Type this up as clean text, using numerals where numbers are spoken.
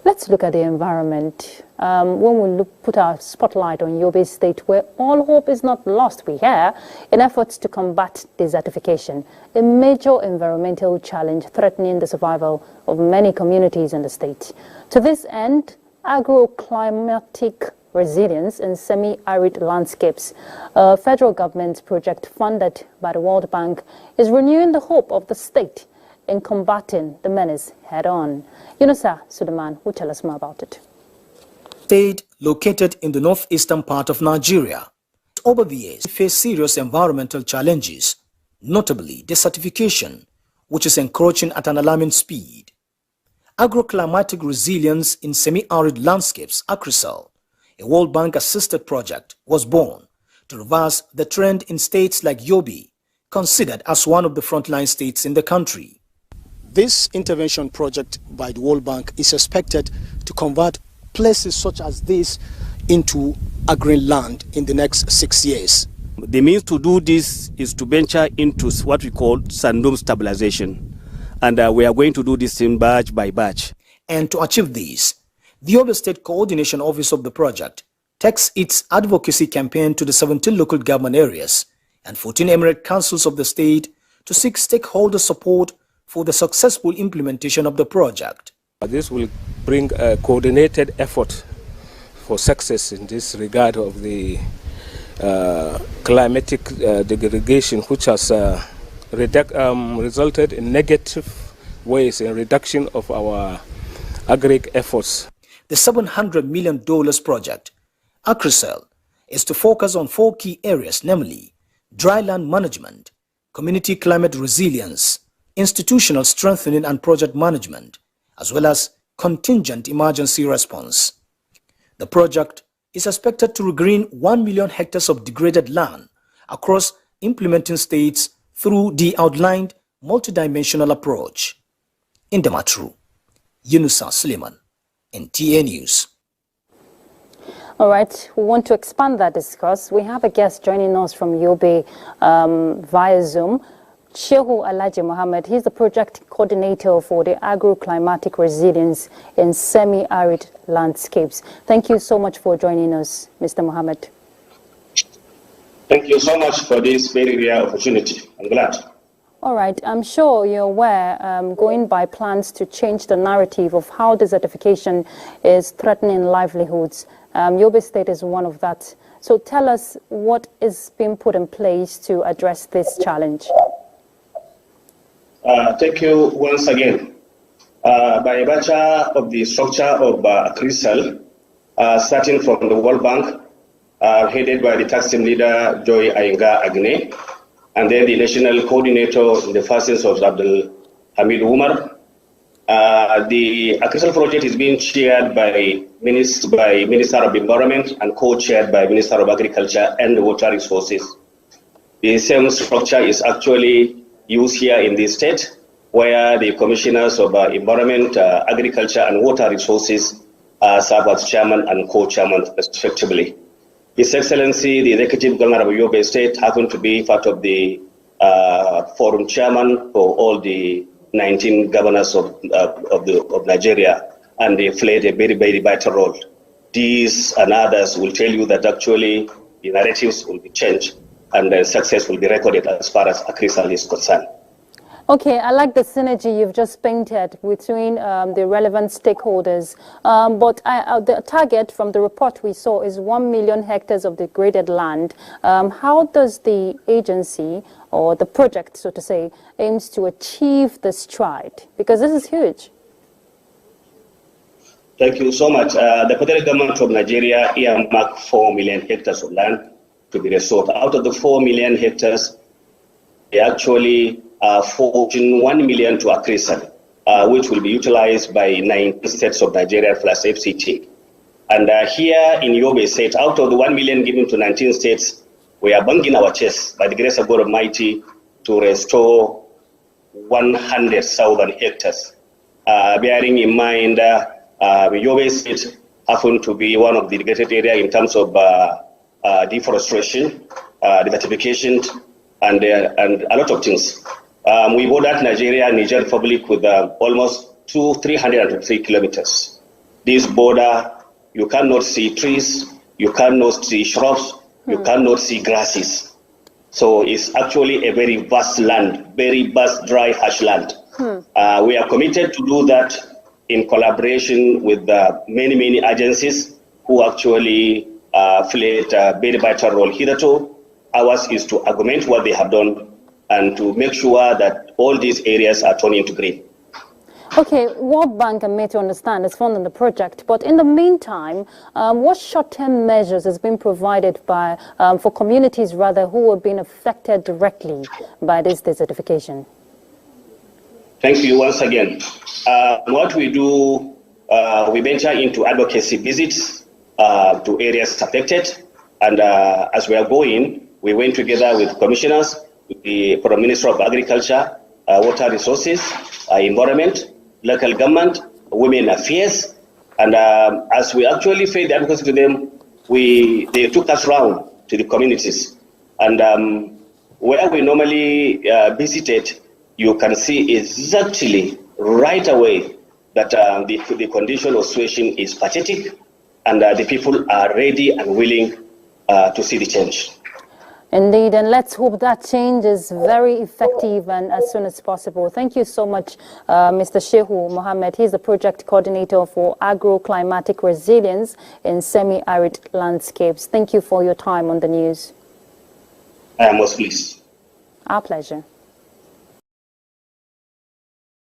Let's look at the environment. When we put our spotlight on Yobe State, where all hope is not lost, we hear, in efforts to combat desertification, a major environmental challenge threatening the survival of many communities in the state. To this end, ACReSAL resilience in semi-arid landscapes, a federal government project funded by the World Bank, is renewing the hope of the state in combating the menace head-on. Yunusa Suleiman will tell us more about it. State located in the northeastern part of Nigeria, over the years faced serious environmental challenges, notably desertification, which is encroaching at an alarming speed. Agroclimatic resilience in semi-arid landscapes, ACReSAL, a World Bank-assisted project, was born to reverse the trend in states like Yobe, considered as one of the frontline states in the country. This intervention project by the World Bank is expected to convert places such as this into agri land in the next 6 years. The means to do this is to venture into what we call sand dune stabilization. And we are going to do this in batch by batch. And to achieve this, the Yobe State Coordination Office of the project takes its advocacy campaign to the 17 local government areas and 14 emirate councils of the state to seek stakeholder support for the successful implementation of the project. This will bring a coordinated effort for success in this regard of the climatic degradation, which has resulted in negative ways in reduction of our agri efforts. The $700 million project, ACReSAL, is to focus on 4 key areas, namely dryland management, community climate resilience, institutional strengthening and project management, as well as contingent emergency response. The project is expected to regreen 1 million hectares of degraded land across implementing states through the outlined multidimensional approach. In Damaturu, Yunusa Suleiman, NTA News. All right, we want to expand that discourse. We have a guest joining us from Yobe via Zoom. Shehu Alhaji Mohammed, he's the project coordinator for the agroclimatic resilience in semi-arid landscapes. Thank you so much for joining us, Mr. Mohammed. Thank you so much for this very rare opportunity. I'm glad. All right, I'm sure you're aware, going by plans to change the narrative of how desertification is threatening livelihoods. Yobe State is one of that. So tell us what is being put in place to address this challenge. Thank you once again. By virtue of the structure of ACReSAL, starting from the World Bank, headed by the tax team leader Joy Ayenga Agne, and then the national coordinator in the first instance of Abdul Hamid Umar. The ACReSAL project is being chaired by Minister of Environment and co-chaired by Minister of Agriculture and Water Resources. The same structure is actually used here in the state, where the commissioners of environment, agriculture and water resources serve as chairman and co-chairman respectively. His Excellency, the Executive Governor of Yobe State, happened to be part of the forum chairman for all the 19 governors of Nigeria, and they played a very, very vital role. These and others will tell you that actually the narratives will be changed and success will be recorded as far as ACReSAL is concerned. Okay, I like the synergy you've just painted between the relevant stakeholders, but the target from the report we saw is 1 million hectares of degraded land. How does the agency, or the project, so to say, aims to achieve this stride? Because this is huge. Thank you so much. The federal government of Nigeria earmarked 4 million hectares of land to be restored. Out of the 4 million hectares, they actually forwarding 1 million to ACReSAL, which will be utilized by 19 states of Nigeria plus FCT. And here in Yobe State, out of the 1 million given to 19 states, we are banging our chest by the grace of God Almighty to restore 100,000 hectares. Bearing in mind, Yobe State happened to be one of the degraded areas in terms of deforestation, desertification, and a lot of things. We bordered Nigeria and Niger Republic with almost 303 kilometers. this border, you cannot see trees, you cannot see shrubs, you cannot see grasses. So it's actually a very vast land, very vast, dry, harsh land. We are committed to do that in collaboration with many, many agencies who actually played a very vital role hitherto. Ours is to augment what they have done and to make sure that all these areas are turned into green. Okay, World Bank and made to understand is funding the project, but in the meantime, what short-term measures has been provided by for communities rather who have been affected directly by this desertification? Thank you once again. What we do, we venture into advocacy visits to areas affected, and as we are going, we went together with commissioners, the Minister of Agriculture, Water Resources, Environment, Local Government, Women Affairs, and as we actually paid the advocacy to them, they took us round to the communities, and where we normally visited, you can see exactly right away that the condition of situation is pathetic, and the people are ready and willing to see the change. Indeed, and let's hope that change is very effective and as soon as possible. Thank you so much, Mr. Shehu Mohammed. He's the project coordinator for agro-climatic resilience in semi-arid landscapes. Thank you for your time on the news. I am most pleased. Our pleasure.